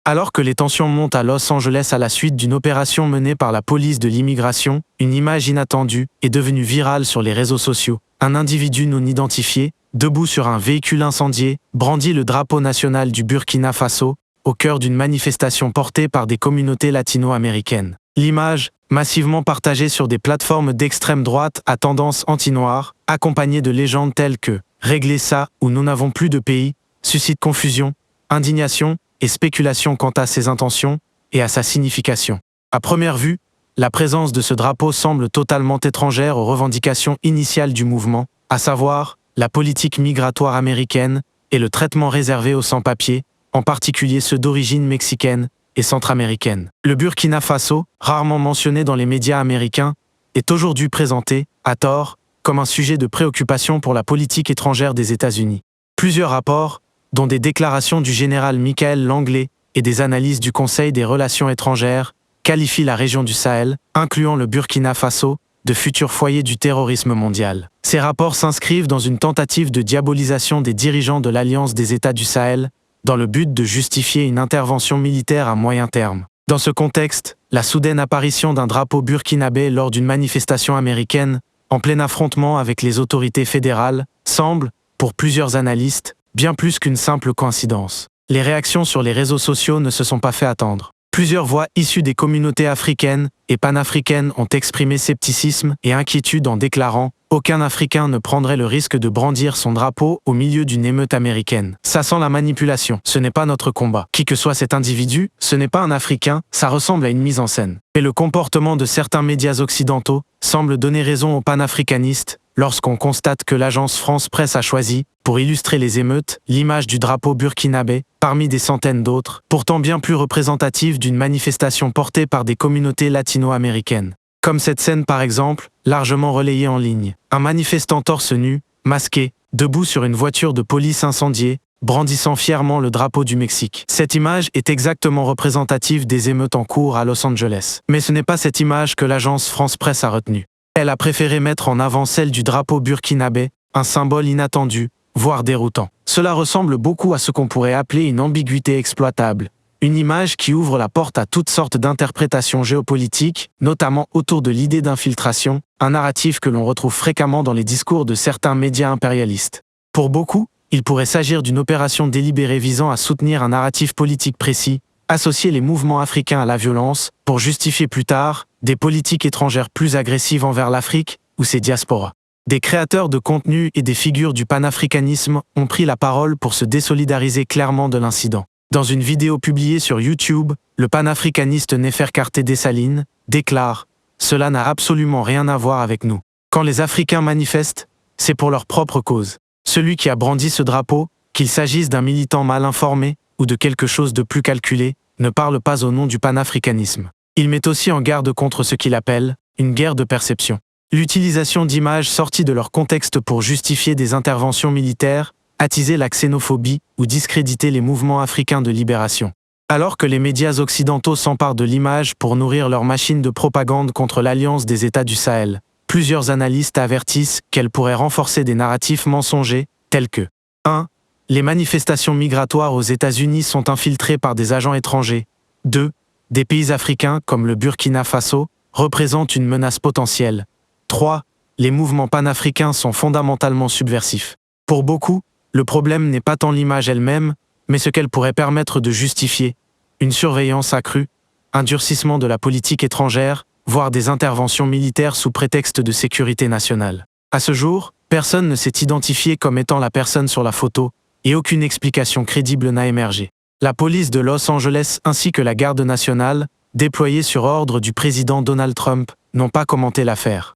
Alors que les tensions montent à Los Angeles à la suite d'une opération menée par la police de l'immigration, une image inattendue est devenue virale sur les réseaux sociaux. Un individu non identifié, debout sur un véhicule incendié, brandit le drapeau national du Burkina Faso, au cœur d'une manifestation portée par des communautés latino-américaines. L'image, massivement partagée sur des plateformes d'extrême droite à tendance anti-noire, accompagnée de légendes telles que « Réglez ça » ou « Nous n'avons plus de pays », suscite confusion, indignation et spéculation quant à ses intentions et à sa signification. À première vue, la présence de ce drapeau semble totalement étrangère aux revendications initiales du mouvement, à savoir la politique migratoire américaine et le traitement réservé aux sans-papiers, en particulier ceux d'origine mexicaine et centra-américaine. Le Burkina Faso, rarement mentionné dans les médias américains, est aujourd'hui présenté, à tort, comme un sujet de préoccupation pour la politique étrangère des États-Unis. Plusieurs rapports, dont des déclarations du général Michael Langley et des analyses du Conseil des relations étrangères, qualifient la région du Sahel, incluant le Burkina Faso, de futur foyer du terrorisme mondial. Ces rapports s'inscrivent dans une tentative de diabolisation des dirigeants de l'Alliance des États du Sahel, dans le but de justifier une intervention militaire à moyen terme. Dans ce contexte, la soudaine apparition d'un drapeau burkinabé lors d'une manifestation américaine, en plein affrontement avec les autorités fédérales, semble, pour plusieurs analystes, bien plus qu'une simple coïncidence. Les réactions sur les réseaux sociaux ne se sont pas fait attendre. Plusieurs voix issues des communautés africaines et panafricaines ont exprimé scepticisme et inquiétude en déclarant « Aucun Africain ne prendrait le risque de brandir son drapeau au milieu d'une émeute américaine. Ça sent la manipulation, ce n'est pas notre combat. Qui que soit cet individu, ce n'est pas un Africain, ça ressemble à une mise en scène. » Et le comportement de certains médias occidentaux semble donner raison aux panafricanistes lorsqu'on constate que l'agence France Presse a choisi, pour illustrer les émeutes, l'image du drapeau burkinabé, parmi des centaines d'autres, pourtant bien plus représentatives d'une manifestation portée par des communautés latino-américaines. Comme cette scène par exemple, largement relayée en ligne. Un manifestant torse nu, masqué, debout sur une voiture de police incendiée, brandissant fièrement le drapeau du Mexique. Cette image est exactement représentative des émeutes en cours à Los Angeles. Mais ce n'est pas cette image que l'agence France Presse a retenue. Elle a préféré mettre en avant celle du drapeau burkinabé, un symbole inattendu, voire déroutant. Cela ressemble beaucoup à ce qu'on pourrait appeler une ambiguïté exploitable, une image qui ouvre la porte à toutes sortes d'interprétations géopolitiques, notamment autour de l'idée d'infiltration, un narratif que l'on retrouve fréquemment dans les discours de certains médias impérialistes. Pour beaucoup, il pourrait s'agir d'une opération délibérée visant à soutenir un narratif politique précis, associer les mouvements africains à la violence, pour justifier plus tard des politiques étrangères plus agressives envers l'Afrique ou ses diasporas. Des créateurs de contenu et des figures du panafricanisme ont pris la parole pour se désolidariser clairement de l'incident. Dans une vidéo publiée sur YouTube, le panafricaniste Neferkarte Dessalines déclare « Cela n'a absolument rien à voir avec nous. Quand les Africains manifestent, c'est pour leur propre cause. Celui qui a brandi ce drapeau, qu'il s'agisse d'un militant mal informé ou de quelque chose de plus calculé, ne parle pas au nom du panafricanisme. Il met aussi en garde contre ce qu'il appelle une guerre de perception. L'utilisation d'images sorties de leur contexte pour justifier des interventions militaires, attiser la xénophobie ou discréditer les mouvements africains de libération. Alors que les médias occidentaux s'emparent de l'image pour nourrir leur machine de propagande contre l'Alliance des États du Sahel, plusieurs analystes avertissent qu'elle pourrait renforcer des narratifs mensongers tels que 1. Les manifestations migratoires aux États-Unis sont infiltrées par des agents étrangers. 2. Des pays africains, comme le Burkina Faso, représentent une menace potentielle. 3. Les mouvements panafricains sont fondamentalement subversifs. Pour beaucoup, le problème n'est pas tant l'image elle-même, mais ce qu'elle pourrait permettre de justifier, une surveillance accrue, un durcissement de la politique étrangère, voire des interventions militaires sous prétexte de sécurité nationale. À ce jour, personne ne s'est identifié comme étant la personne sur la photo, et aucune explication crédible n'a émergé. La police de Los Angeles ainsi que la garde nationale, déployée sur ordre du président Donald Trump, n'ont pas commenté l'affaire.